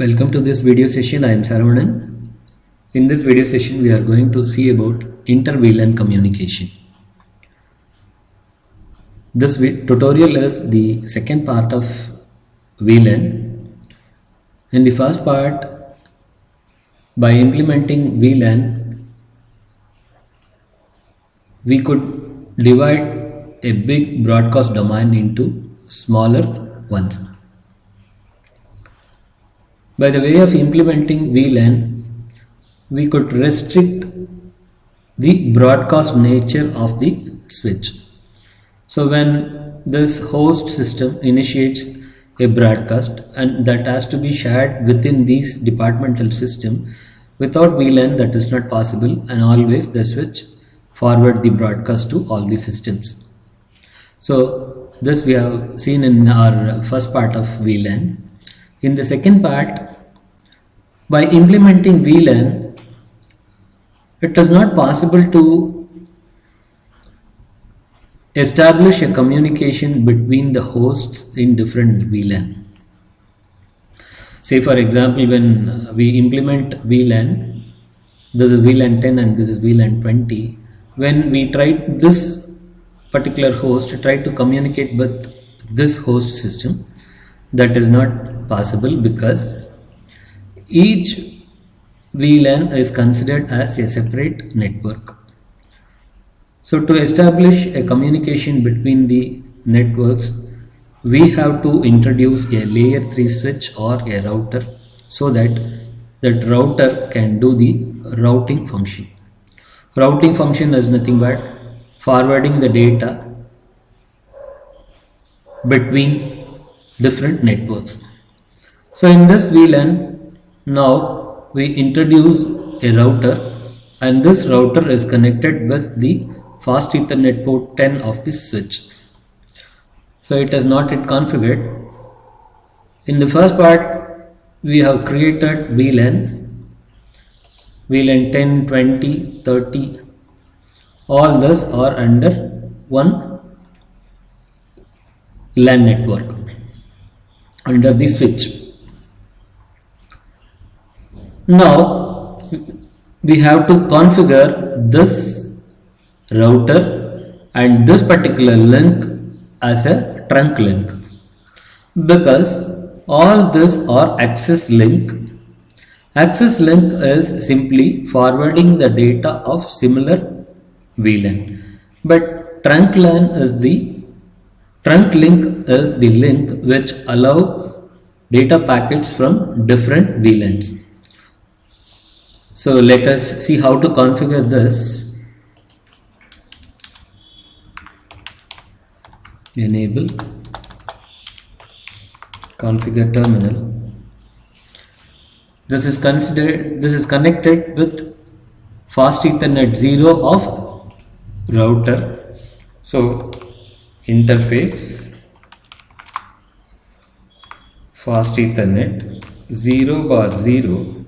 Welcome to this video session. I am Saravanan. In this video session, we are going to see about inter-VLAN communication. This tutorial is the second part of VLAN. In the first part, by implementing VLAN, we could divide a big broadcast domain into smaller ones. By the way of implementing VLAN, we could restrict the broadcast nature of the switch. So when this host system initiates a broadcast and that has to be shared within this departmental system, without VLAN that is not possible, and always the switch forward the broadcast to all the systems. So this we have seen in our first part of VLAN. In the second part, by implementing VLAN, it is not possible to establish a communication between the hosts in different VLAN. Say for example, when we implement VLAN, this is VLAN 10 and this is VLAN 20. When we try this particular host try to communicate with this host system, that is not possible because each VLAN is considered as a separate network. So to establish a communication between the networks, we have to introduce a layer 3 switch or a router so that that router can do the routing function. Routing function is nothing but forwarding the data between different networks. So in this VLAN, now we introduce a router, and this router is connected with the fast Ethernet port 10 of this switch. So it is not yet configured. In the first part, we have created VLAN 10, 20, 30. All these are under one LAN network under the switch. Now we have to configure this router and this particular link as a trunk link, because all these are access link. Access link is simply forwarding the data of similar VLAN, but trunk link is the link which allow data packets from different VLANs. So let us see how to configure this. Enable configure terminal. This is connected with fast Ethernet 0 of router. So interface fast Ethernet 0/0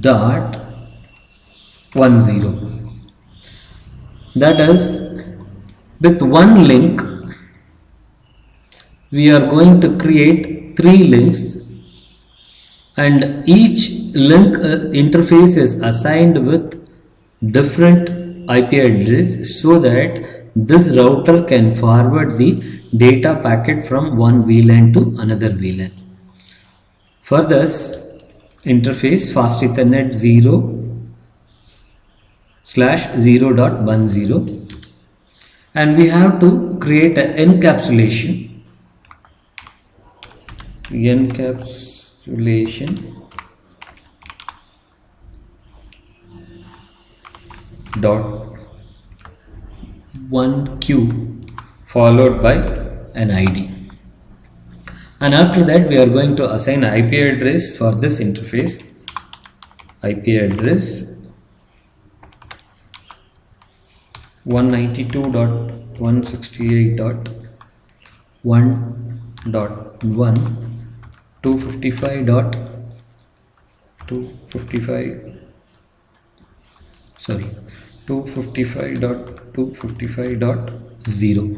dot 10. That is, with one link we are going to create 3 links, and each link interface is assigned with different IP address so that this router can forward the data packet from one VLAN to another VLAN. For this, interface fast Ethernet 0/0.10, and we have to create an encapsulation dot 1Q followed by an ID, and after that we are going to assign IP address for this interface. IP address 192.168.1.1 255.255.0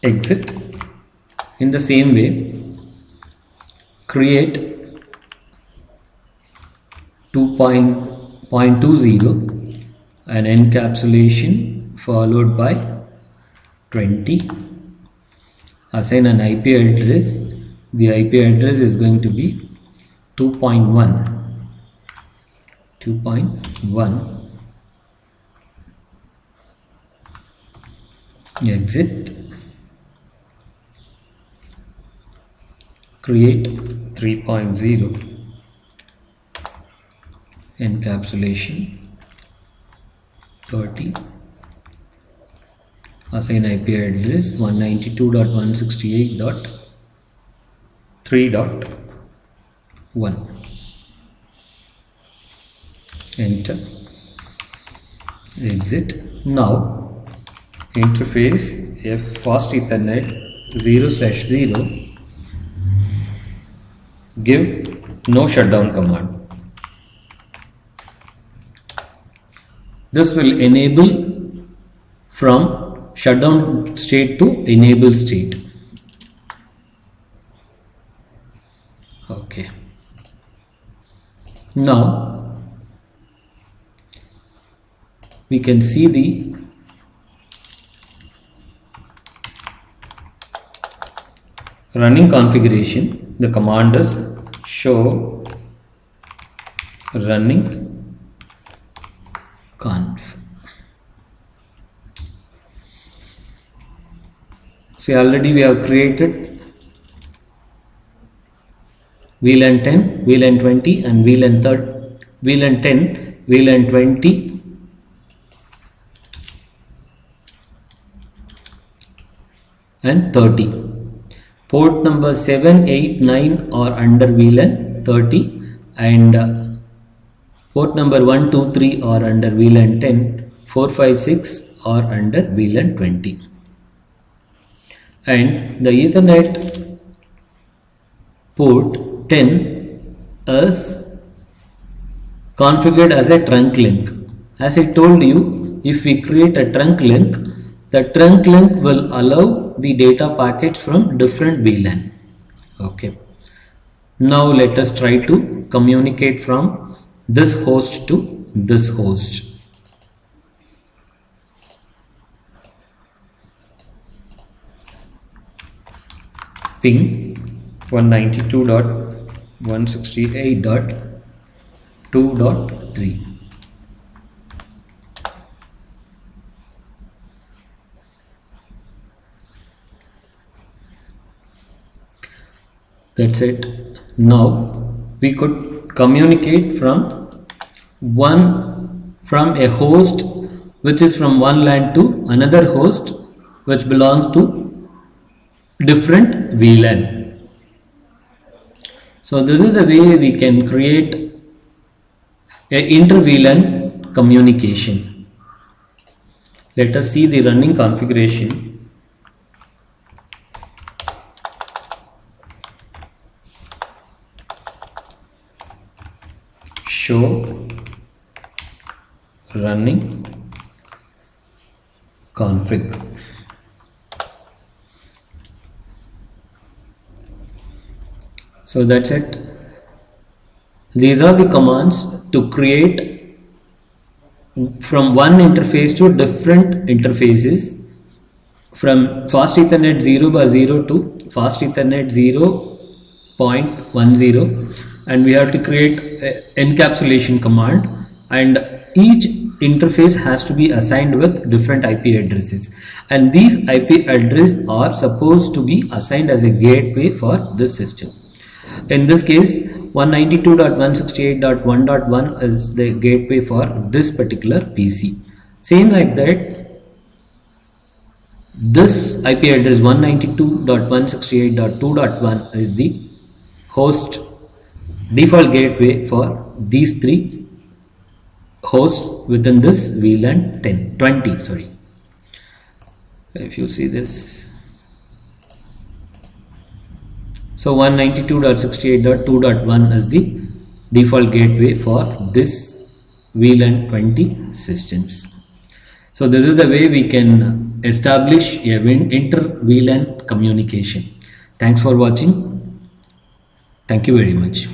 exit. In the same way, create 2.20 an encapsulation followed by 20. Assign an IP address. The IP address is going to be 2.1 exit, create 3.0 encapsulation 30, assign IP address 192.168.3.1, enter, exit. Now interface fast Ethernet 0/0, give no shutdown command. This will enable from shutdown state to enable state. Okay. Now we can see the running configuration. The command is show running conf. See, already we have created VLAN 10, VLAN 20 and VLAN 10, VLAN 20 and 30. Port number 7, 8, 9 are under VLAN 30 and port number 1, 2, 3 are under VLAN 10, 4, 5, 6 are under VLAN 20. And the Ethernet port 10 is configured as a trunk link. As I told you, if we create a trunk link, the trunk link will allow the data packets from different VLAN. Okay. Now let us try to communicate from this host to this host. Ping 192.168.2.3. That's it. Now we could communicate from a host which is from one LAN to another host which belongs to different VLAN. So this is the way we can create a inter-VLAN communication. Let us see the running configuration. Show running config. So that's it. These are the commands to create from one interface to different interfaces, from fast Ethernet 0/0 to fast Ethernet 0.10, and we have to create an encapsulation command, and each interface has to be assigned with different IP addresses, and these IP addresses are supposed to be assigned as a gateway for this system. In this case 192.168.1.1 is the gateway for this particular PC. Same like that, this IP address 192.168.2.1 is the host default gateway for these three hosts within this VLAN 20. Sorry, if you see this. So 192.68.2.1 is the default gateway for this VLAN 20 systems. So this is the way we can establish a inter-VLAN communication. Thanks for watching. Thank you very much.